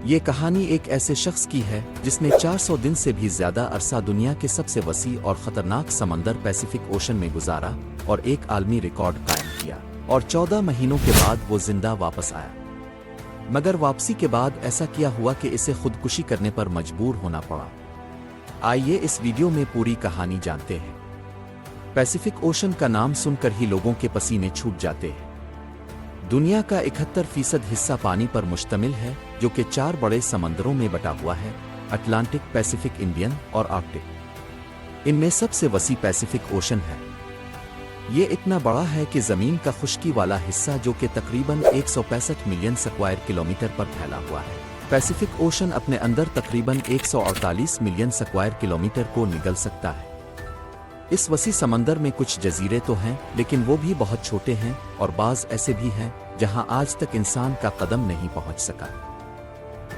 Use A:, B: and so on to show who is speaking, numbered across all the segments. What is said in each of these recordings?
A: ये कहानी एक ऐसे शख्स की है जिसने 400 दिन से भी ज्यादा अरसा दुनिया के सबसे वसी और खतरनाक समंदर पैसिफिक ओशन में गुजारा और एक आलमी रिकॉर्ड कायम किया, और 14 महीनों के बाद वो जिंदा वापस आया। मगर वापसी के बाद ऐसा क्या हुआ कि इसे खुदकुशी करने पर मजबूर होना पड़ा। आइए इस वीडियो में पूरी कहानी जानते हैं। पैसिफिक ओशन का नाम सुनकर ही लोगों के पसीने छूट जाते हैं। दुनिया का 71% हिस्सा पानी पर मुश्तमिल है, जो कि 4 बड़े समंदरों में बटा हुआ है: अटलांटिक, पैसिफिक, इंडियन और आर्कटिक। इनमें सबसे वसी पैसिफिक ओशन है। ये इतना बड़ा है कि जमीन का खुश्की वाला हिस्सा, जो कि तकरीबन 165 मिलियन स्क्वायर किलोमीटर पर फैला हुआ है, पैसिफिक ओशन अपने अंदर तकरीबन 148 मिलियन स्क्वायर किलोमीटर को निगल सकता है। इस वसी समंदर में कुछ जजीरे तो हैं, लेकिन वो भी बहुत छोटे हैं, और बाज़ ऐसे भी हैं जहां आज तक इंसान का कदम नहीं पहुंच सका।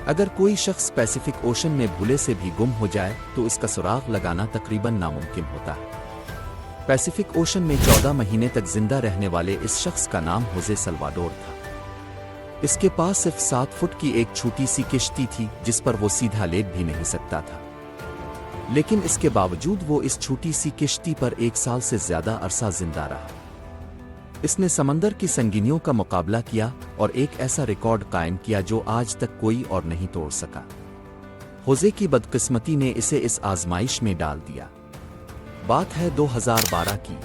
A: अगर कोई शख्स पैसिफिक ओशन में भूले से भी गुम हो जाए तो इसका सुराग लगाना तकरीबन नामुमकिन होता है। पैसिफिक ओशन में 14 महीने तक जिंदा रहने वाले इस शख्स का नाम होजे सल्वाडोर था। इसके पास सिर्फ 7 फुट की एक छोटी सी किश्ती थी जिस पर वो सीधा लेट भी नहीं सकता था, लेकिन इसके बावजूद वो इस छोटी सी किश्ती पर 1 साल से ज्यादा अरसा जिंदा रहा। इसने समंदर की संगीनियों का मुकाबला किया और एक ऐसा रिकॉर्ड कायम किया जो आज तक कोई और नहीं तोड़ सका। होजे की बदकिस्मती ने इसे इस आजमाइश में डाल दिया। बात है 2012 की,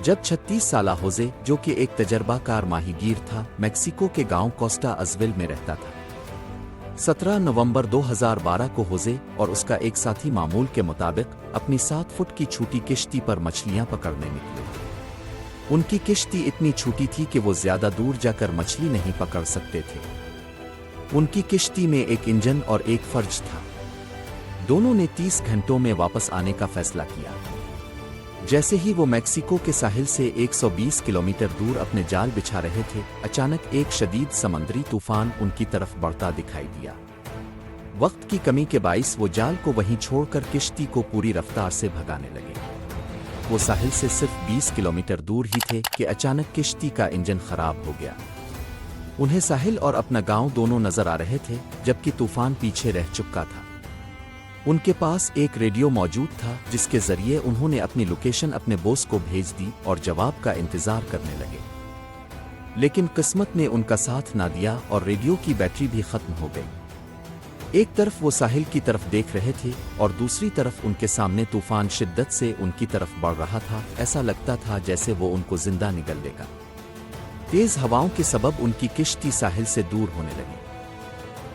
A: जब 36 साला होजे, जो कि एक तजर्बाकार माहीगीर था, मेक्सिको के गांव कोस्टा अजविल में रहता था। 17 नवंबर 2012 को होजे और उसका एक साथी मामूल के मुताबिक अपनी 7 फुट की छोटी किश्ती पर मछलियां पकड़ने निकले। उनकी किश्ती इतनी छोटी थी कि वो ज्यादा दूर जाकर मछली नहीं पकड़ सकते थे। उनकी किश्ती में एक इंजन और एक फर्ज था। दोनों ने 30 घंटों में वापस आने का फैसला किया। जैसे ही वो मेक्सिको के साहिल से 120 किलोमीटर दूर अपने जाल बिछा रहे थे, अचानक एक शदीद समंदरी तूफान उनकी तरफ बढ़ता दिखाई दिया। वक्त की कमी के बाइस वो जाल को वहीं छोड़कर किश्ती को पूरी रफ्तार से भगाने लगे। वो साहिल से सिर्फ 20 किलोमीटर दूर ही थे कि अचानक किश्ती का इंजन खराब हो गया। उन्हें साहिल और अपना गांव दोनों नजर आ रहे थे, जबकि तूफान पीछे रह चुका था। उनके पास एक रेडियो मौजूद था जिसके जरिए उन्होंने अपनी लोकेशन अपने बॉस को भेज दी और जवाब का इंतजार करने लगे। लेकिन किस्मत ने उनका साथ ना दिया और रेडियो की बैटरी भी खत्म हो गई। एक तरफ वो साहिल की तरफ देख रहे थे और दूसरी तरफ उनके सामने तूफान शिद्दत से उनकी तरफ बढ़ रहा था। ऐसा लगता था जैसे वो उनको जिंदा निगल लेगा। तेज हवाओं के सबब उनकी किश्ती साहिल से दूर होने लगी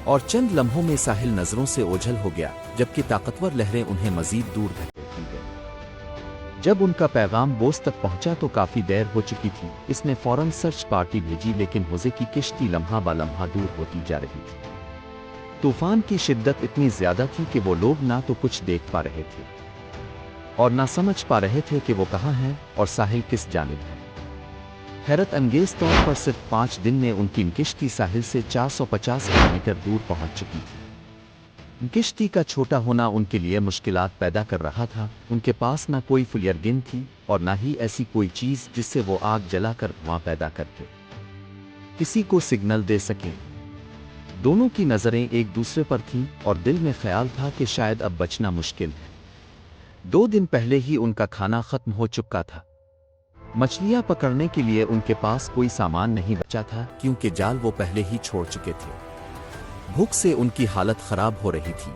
A: और चंद लम्हों में साहिल नजरों से ओझल हो गया, जबकि ताकतवर लहरें उन्हें मजीद दूर धकेलती गईं। जब उनका पैगाम बोस तक पहुंचा तो काफी देर हो चुकी थी। इसने फौरन सर्च पार्टी भेजी, लेकिन होजे की किश्ती लम्हा ब लम्हा दूर होती जा रही थी। तूफान की शिद्दत इतनी ज्यादा थी कि वो लोग ना तो कुछ देख पा रहे थे और ना समझ पा रहे थे कि वो कहाँ हैं और साहिल किस जानिब है। हैरत अंगेज तौर पर सिर्फ 5 दिन में उनकी किश्ती साहिल से 450 किलोमीटर दूर पहुंच चुकी थी। किश्ती का छोटा होना उनके लिए मुश्किलात पैदा कर रहा था। उनके पास ना कोई फुलियरगिन थी और ना ही ऐसी कोई चीज जिससे वो आग जलाकर धुआं पैदा करके किसी को सिग्नल दे सकें। दोनों की नजरें एक दूसरे पर थीं और दिल में ख्याल था कि शायद अब बचना मुश्किल है। 2 दिन पहले ही उनका खाना खत्म हो चुका था। मछलियां पकड़ने के लिए उनके पास कोई सामान नहीं बचा था, क्योंकि जाल वो पहले ही छोड़ चुके थे। भूख से उनकी हालत खराब हो रही थी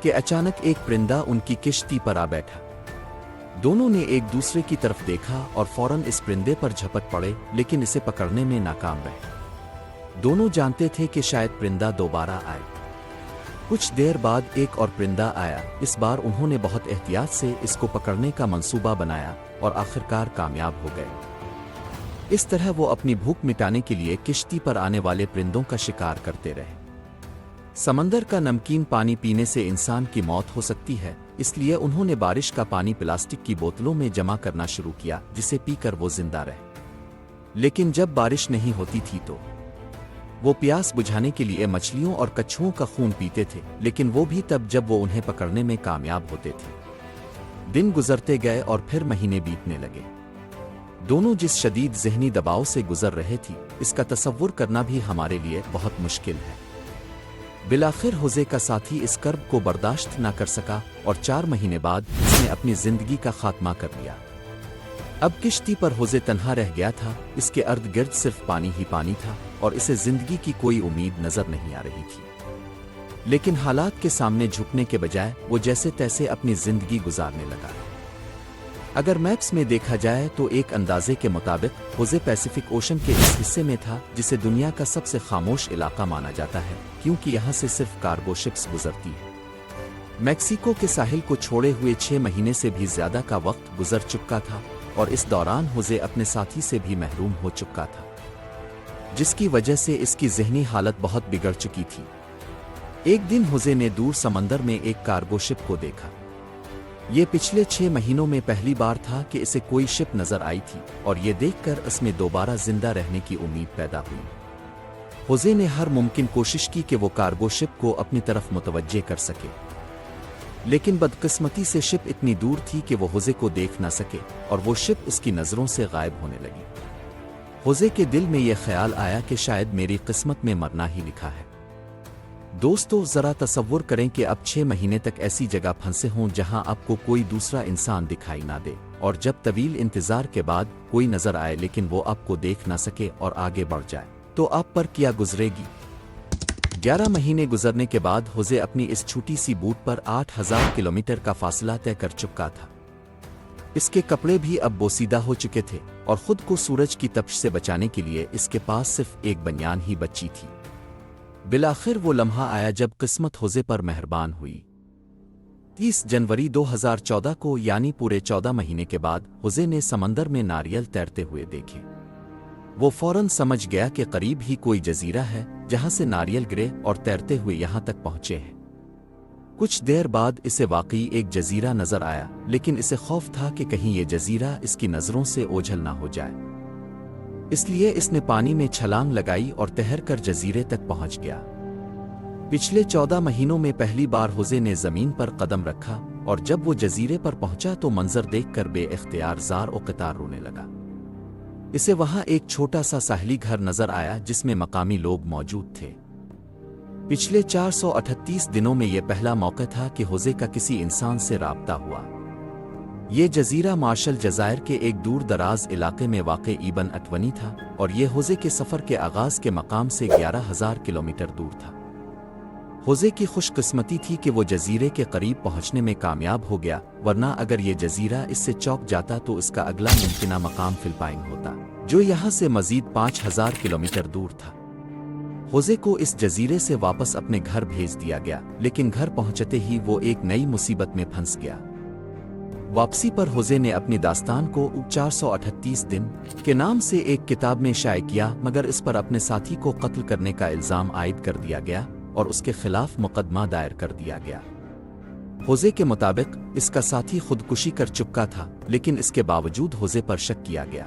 A: कि अचानक एक परिंदा उनकी किश्ती पर आ बैठा। दोनों ने एक दूसरे की तरफ देखा और फौरन इस परिंदे पर झपट पड़े, लेकिन इसे पकड़ने में नाकाम रहे। दोनों जानते थे कि शायद परिंदा दोबारा आए। कुछ देर बाद एक और परिंदा आया। इस बार उन्होंने बहुत एहतियात से इसको पकड़ने का मंसूबा बनाया और आखिरकार कामयाब हो गए। इस तरह वो अपनी भूख मिटाने के लिए किश्ती पर आने वाले परिंदों का शिकार करते रहे। समंदर का नमकीन पानी पीने से इंसान की मौत हो सकती है, इसलिए उन्होंने बारिश का पानी प्लास्टिक की बोतलों में जमा करना शुरू किया, जिसे पीकर वो जिंदा रहे। लेकिन जब बारिश नहीं होती थी तो वो प्यास बुझाने के लिए मछलियों और कछुओं का खून पीते थे, लेकिन वो भी तब जब वो उन्हें पकड़ने में कामयाब होते थे। दिन गुजरते गए और फिर महीने बीतने लगे। दोनों जिस शदीद ज़हनी दबाव से गुजर रहे थी, इसका तसव्वुर करना भी हमारे लिए बहुत मुश्किल है। बिलाखिर होजे का साथी इस कर्ब को बर्दाश्त ना कर सका और 4 महीने बाद उसने अपनी जिंदगी का खात्मा कर लिया। अब किश्ती पर होजे तन्हा रह गया था, इसके अर्द गिर्द सिर्फ पानी ही पानी था और इसे जिंदगी की कोई उम्मीद नजर नहीं आ रही थी। लेकिन हालात के सामने झुकने के बजाय वो जैसे तैसे अपनी जिंदगी गुजारने लगा। अगर मैप्स में देखा जाए तो एक अंदाजे के मुताबिक होजे पैसिफिक ओशन के इस हिस्से में था जिसे दुनिया का सबसे खामोश इलाका माना जाता है, क्योंकि यहाँ से सिर्फ कार्गो शिप्स गुजरती है। मैक्सिको के साहिल को छोड़े हुए 6 महीने से भी ज्यादा का वक्त गुजर चुका था और इस दौरान होजे अपने साथी से भी महरूम हो चुका था, जिसकी वजह से इसकी ज़हनी हालत बहुत बिगड़ चुकी थी। एक दिन होजे ने दूर समंदर में एक कार्गो शिप को देखा। ये पिछले 6 महीनों में पहली बार था कि इसे कोई शिप नजर आई थी और ये देखकर इसमें दोबारा जिंदा रहने की उम्मीद पैदा हुई। होजे ने हर मुमकिन कोशिश की कि वो कार्गो शिप को अपनी तरफ मुतवज्जे कर सके, लेकिन बदकिस्मती से शिप इतनी दूर थी कि वो होजे को देख न सके और वो शिप उसकी नज़रों से गायब होने लगी। होजे के दिल में यह ख्याल आया कि शायद मेरी किस्मत में मरना ही लिखा है। दोस्तों, जरा तसव्वुर करें कि अब 6 महीने तक ऐसी जगह फंसे हों जहां आपको कोई दूसरा इंसान दिखाई ना दे और जब तवील इंतजार के बाद कोई नजर आए लेकिन वो आपको देख ना सके और आगे बढ़ जाए, तो आप पर क्या गुजरेगी। 11 महीने गुजरने के बाद होजे अपनी इस छोटी सी बूट पर 8000 किलोमीटर का फासला तय कर चुका था। इसके कपड़े भी अब बोसीदा हो चुके थे और खुद को सूरज की तपिश से बचाने के लिए इसके पास सिर्फ एक बनियान ही बची थी। बिलाखिर वो लम्हा आया जब किस्मत होजे पर मेहरबान हुई। 30 जनवरी 2014 को, यानी पूरे 14 महीने के बाद, होजे ने समंदर में नारियल तैरते हुए देखे। वो फौरन समझ गया कि करीब ही कोई जजीरा है जहां से नारियल गिरे और तैरते हुए यहां तक पहुंचे हैं। कुछ देर बाद इसे वाकई एक जजीरा नजर आया, लेकिन इसे खौफ था कि कहीं ये जजीरा इसकी नजरों से ओझल ना हो जाए। इसलिए इसने पानी में छलांग लगाई और तैर कर जजीरे तक पहुंच गया। पिछले 14 महीनों में पहली बार होजे ने जमीन पर कदम रखा और जब वो जजीरे पर पहुंचा तो मंजर देखकर बेइख्तियार जार और कतार रोने लगा। इसे वहां एक छोटा सा साहली घर नजर आया जिसमें मकामी लोग मौजूद थे। पिछले 438 दिनों में यह पहला मौका था कि होजे का किसी इंसान से राब्ता हुआ। ये जजीरा मार्शल जज़ायर के एक दूर दराज इलाके में वाक़े इबन अटवनी था और ये होजे के सफ़र के आगाज के मकाम से 11,000 किलोमीटर दूर था। होजे की खुशकिस्मती थी कि वो जजीरे के करीब पहुंचने में कामयाब हो गया, वरना अगर ये जजीरा इससे चौंक जाता तो इसका अगला मुमकिना मकाम फिलिपाइन होता, जो यहाँ से मजीद 5,000 किलोमीटर दूर था। होजे को इस जजीरे से वापस अपने घर भेज दिया गया, लेकिन घर पहुंचते ही वो एक नई मुसीबत में फंस गया। वापसी पर होजे ने अपनी दास्तान को 438 दिन के नाम से एक किताब में शाये किया, मगर इस पर अपने साथी को कत्ल करने का इल्जाम आयद कर दिया गया और उसके खिलाफ मुकदमा दायर कर दिया गया। होजे के मुताबिक इसका साथी खुदकुशी कर चुका था, लेकिन इसके बावजूद होजे पर शक किया गया।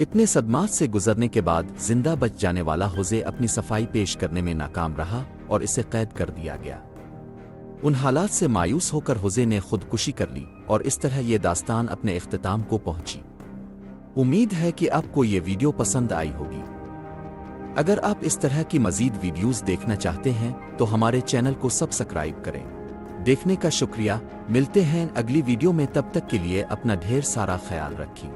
A: इतने सदमात से गुजरने के बाद जिंदा बच जाने वाला होजे अपनी सफाई पेश करने में नाकाम रहा और इसे कैद कर दिया गया। उन हालात से मायूस होकर होजे ने खुदकुशी कर ली और इस तरह ये दास्तान अपने इख्तिताम को पहुंची। उम्मीद है कि आपको ये वीडियो पसंद आई होगी। अगर आप इस तरह की मजीद वीडियोस देखना चाहते हैं तो हमारे चैनल को सब्सक्राइब करें। देखने का शुक्रिया। मिलते हैं अगली वीडियो में, तब तक के लिए अपना ढेर सारा ख्याल रखें।